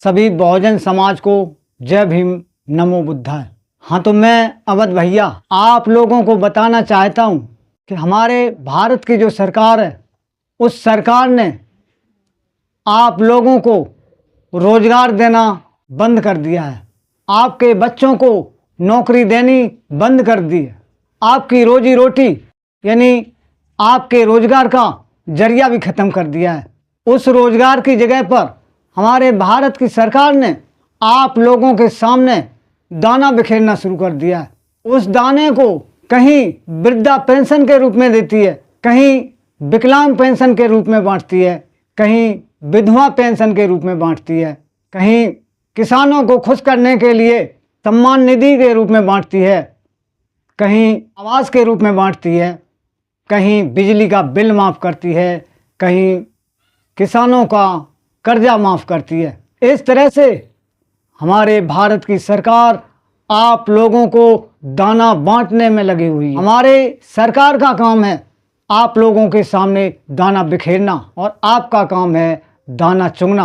सभी बहुजन समाज को जय भीम, नमो बुद्धाय। हाँ, तो मैं अवध भैया आप लोगों को बताना चाहता हूँ कि हमारे भारत की जो सरकार है, उस सरकार ने आप लोगों को रोजगार देना बंद कर दिया है। आपके बच्चों को नौकरी देनी बंद कर दी है। आपकी रोजी रोटी यानी आपके रोजगार का जरिया भी खत्म कर दिया है। उस रोजगार की जगह पर हमारे भारत की सरकार ने आप लोगों के सामने दाना बिखेरना शुरू कर दिया है। उस दाने को कहीं वृद्धा पेंशन के रूप में देती है, कहीं विकलांग पेंशन के रूप में बांटती है, कहीं विधवा पेंशन के रूप में बांटती है, कहीं किसानों को खुश करने के लिए सम्मान निधि के रूप में बांटती है, कहीं आवास के रूप में बांटती है, कहीं बिजली का बिल माफ़ करती है, कहीं किसानों का कर्जा माफ़ करती है। इस तरह से हमारे भारत की सरकार आप लोगों को दाना बांटने में लगी हुई है। हमारे सरकार का काम है आप लोगों के सामने दाना बिखेरना और आपका काम है दाना चुगना।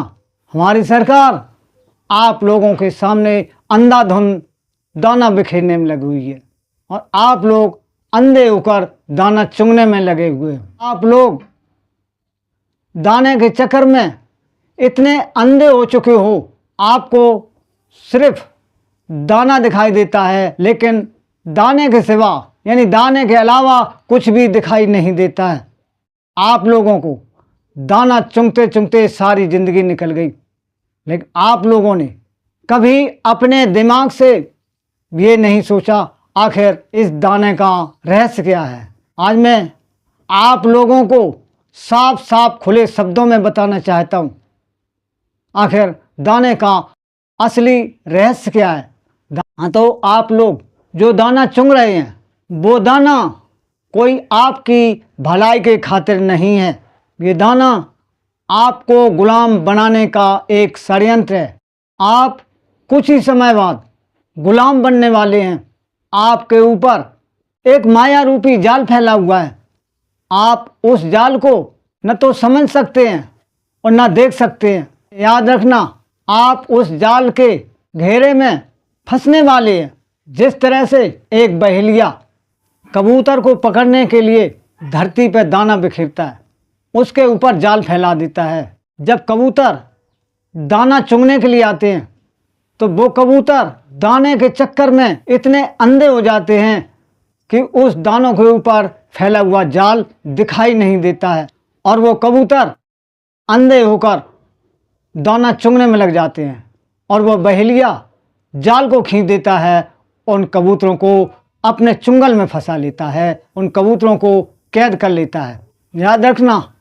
हमारी सरकार आप लोगों के सामने अंधाधुंध दाना बिखेरने में लगी हुई है और आप लोग अंधे होकर दाना चुगने में लगे हुए हैं। आप लोग दाने के चक्कर में इतने अंधे हो चुके हो, आपको सिर्फ दाना दिखाई देता है, लेकिन दाने के सिवा यानी दाने के अलावा कुछ भी दिखाई नहीं देता है। आप लोगों को दाना चुगते चुगते सारी ज़िंदगी निकल गई, लेकिन आप लोगों ने कभी अपने दिमाग से ये नहीं सोचा आखिर इस दाने का रहस्य क्या है। आज मैं आप लोगों को साफ साफ खुले शब्दों में बताना चाहता हूँ आखिर दाने का असली रहस्य क्या है। हाँ, तो आप लोग जो दाना चुग रहे हैं वो दाना कोई आपकी भलाई के खातिर नहीं है। ये दाना आपको गुलाम बनाने का एक षड्यंत्र है। आप कुछ ही समय बाद गुलाम बनने वाले हैं। आपके ऊपर एक माया रूपी जाल फैला हुआ है। आप उस जाल को न तो समझ सकते हैं और न देख सकते हैं। याद रखना, आप उस जाल के घेरे में फंसने वाले हैं। जिस तरह से एक बहेलिया कबूतर को पकड़ने के लिए धरती पर दाना बिखेरता है, उसके ऊपर जाल फैला देता है। जब कबूतर दाना चुगने के लिए आते हैं तो वो कबूतर दाने के चक्कर में इतने अंधे हो जाते हैं कि उस दानों के ऊपर फैला हुआ जाल दिखाई नहीं देता है और वो कबूतर अंधे होकर दाना चुगने में लग जाते हैं और वो बहेलिया जाल को खींच देता है, उन कबूतरों को अपने चुंगल में फंसा लेता है, उन कबूतरों को कैद कर लेता है। याद रखना,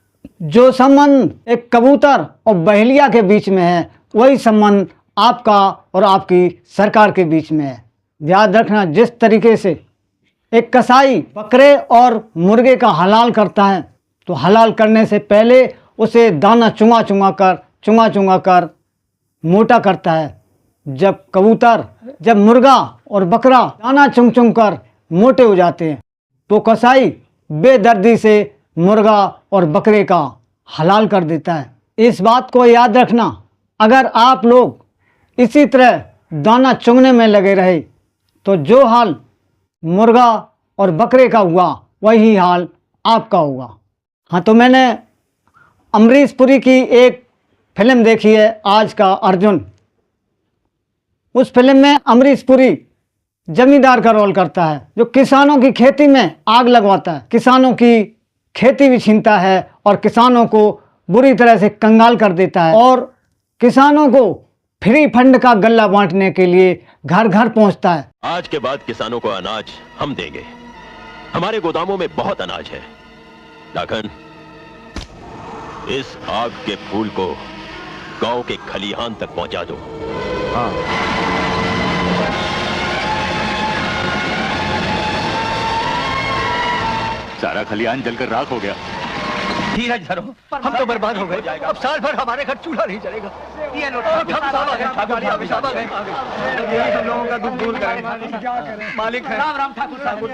जो संबंध एक कबूतर और बहेलिया के बीच में है वही संबंध आपका और आपकी सरकार के बीच में है। याद रखना, जिस तरीके से एक कसाई बकरे और मुर्गे का हलाल करता है तो हलाल करने से पहले उसे दाना चुंगा चुंगा कर मोटा करता है। जब मुर्गा और बकरा दाना चुंग चुंग कर मोटे हो जाते हैं तो कसाई बेदर्दी से मुर्गा और बकरे का हलाल कर देता है। इस बात को याद रखना, अगर आप लोग इसी तरह दाना चुगने में लगे रहे तो जो हाल मुर्गा और बकरे का हुआ वही हाल आपका होगा। हाँ, तो मैंने अमरीश पुरी की एक फिल्म देखी है, आज का अर्जुन। उस फिल्म में अमरीश पुरी जमींदार का रोल करता है जो किसानों की खेती में आग लगवाता है, किसानों की खेती भी छीनता है और किसानों को बुरी तरह से कंगाल कर देता है और किसानों को फ्री फंड का गल्ला बांटने के लिए घर घर पहुंचता है। आज के बाद किसानों को अनाज हम देंगे। हमारे गोदामों में बहुत अनाज है। लाखन, इस आग के फूल को गांव के खलिहान तक पहुंचा दो। हाँ। सारा खलिहान जलकर राख हो गया। धीरज धरो, हम तो बर्बाद हो गए। अब साल भर हमारे घर चूल्हा नहीं जलेगा। ये लो, सब लोगों का दुख दूर करें। मालिक है। राम राम ठाकुर साहब।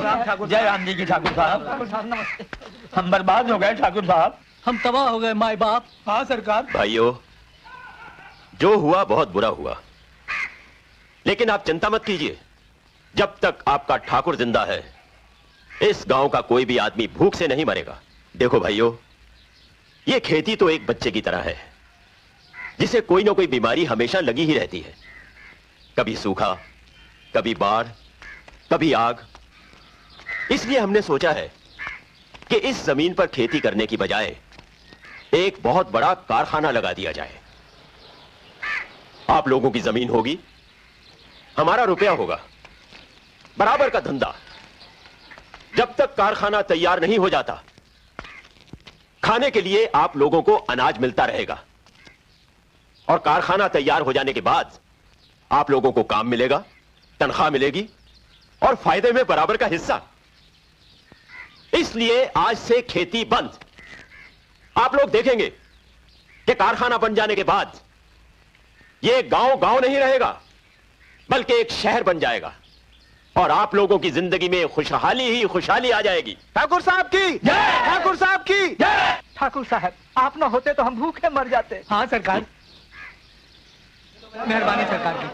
राम ठाकुर, जय राम जी की ठाकुर साहब। हम बर्बाद हो गए ठाकुर साहब, हम तबाह हो गए माई बाप। हाँ सरकार। भाइयों, जो हुआ बहुत बुरा हुआ, लेकिन आप चिंता मत कीजिए। जब तक आपका ठाकुर जिंदा है, इस गांव का कोई भी आदमी भूख से नहीं मरेगा। देखो भाइयों, यह खेती तो एक बच्चे की तरह है जिसे कोई ना कोई बीमारी हमेशा लगी ही रहती है। कभी सूखा, कभी बाढ़, कभी आग। इसलिए हमने सोचा है कि इस जमीन पर खेती करने की बजाय एक बहुत बड़ा कारखाना लगा दिया जाए। आप लोगों की जमीन होगी, हमारा रुपया होगा, बराबर का धंधा। जब तक कारखाना तैयार नहीं हो जाता, खाने के लिए आप लोगों को अनाज मिलता रहेगा, और कारखाना तैयार हो जाने के बाद आप लोगों को काम मिलेगा, तनख्वाह मिलेगी और फायदे में बराबर का हिस्सा। इसलिए आज से खेती बंद। आप लोग देखेंगे कि कारखाना बन जाने के बाद यह गांव गांव नहीं रहेगा, बल्कि एक शहर बन जाएगा, और आप लोगों की जिंदगी में खुशहाली ही खुशहाली आ जाएगी। ठाकुर साहब की जय, ठाकुर साहब की जय। ठाकुर साहब, आप ना होते तो हम भूखे मर जाते। हाँ सरकार, मेहरबानी सरकार की।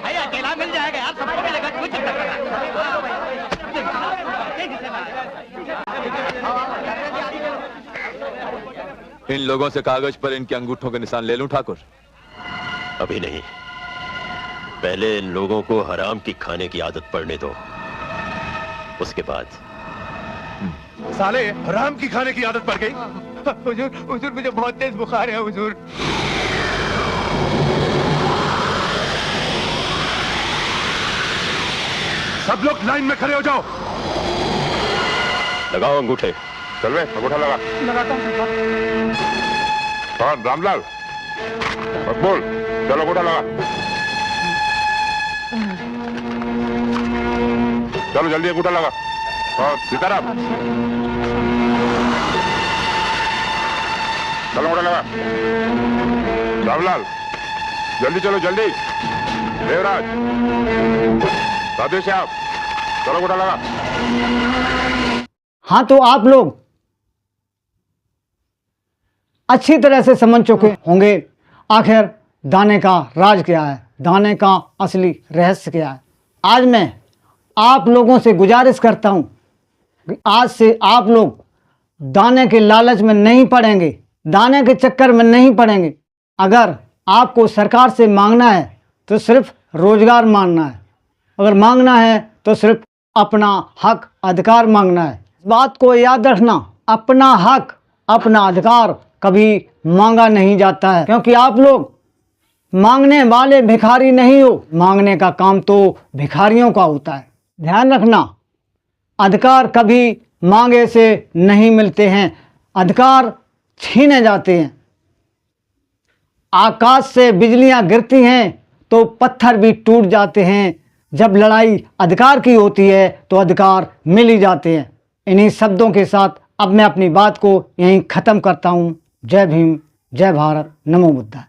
भाई अकेला मिल जाएगा यार, सबको मिलेगा, कोई चिंता करना। इन लोगों से कागज पर इनके अंगूठों के निशान ले लूं ठाकुर? अभी नहीं, पहले इन लोगों को हराम की खाने की आदत पड़ने दो, उसके बाद। साले हराम की खाने की आदत पड़ गई। हुजूर, हुजूर मुझे बहुत तेज बुखार है हुजूर। सब लोग लाइन में खड़े हो जाओ। लगाओ अंगूठे। चल वे, अंगूठा लगा। लगाता हूँ सरकार। कौन? रामलाल, मकबूल, चलो अंगूठा लगा। चलो जल्दी अंगूठा लगा। और सीताराम, चलो अंगूठा लगा। रामलाल, जल्दी चलो जल्दी। देवराज, राधे श्याम, चलो अंगूठा लगा। हाँ, तो आप लोग अच्छी तरह से समझ चुके होंगे आखिर दाने का राज क्या है, दाने का असली रहस्य क्या है। आज मैं आप लोगों से गुजारिश करता हूं कि आज से आप लोग दाने के लालच में नहीं पड़ेंगे, दाने के चक्कर में नहीं पड़ेंगे। अगर आपको सरकार से मांगना है तो सिर्फ रोजगार मांगना है, अगर मांगना है तो सिर्फ अपना हक अधिकार मांगना है। इस बात को याद रखना, अपना हक अपना अधिकार कभी मांगा नहीं जाता है, क्योंकि आप लोग मांगने वाले भिखारी नहीं हो। मांगने का काम तो भिखारियों का होता है। ध्यान रखना, अधिकार कभी मांगे से नहीं मिलते हैं, अधिकार छीने जाते हैं। आकाश से बिजलियां गिरती हैं तो पत्थर भी टूट जाते हैं। जब लड़ाई अधिकार की होती है तो अधिकार मिल ही जाते हैं। इन्हीं शब्दों के साथ अब मैं अपनी बात को यहीं ख़त्म करता हूँ। जय भीम, जय भारत, नमो बुद्धाय।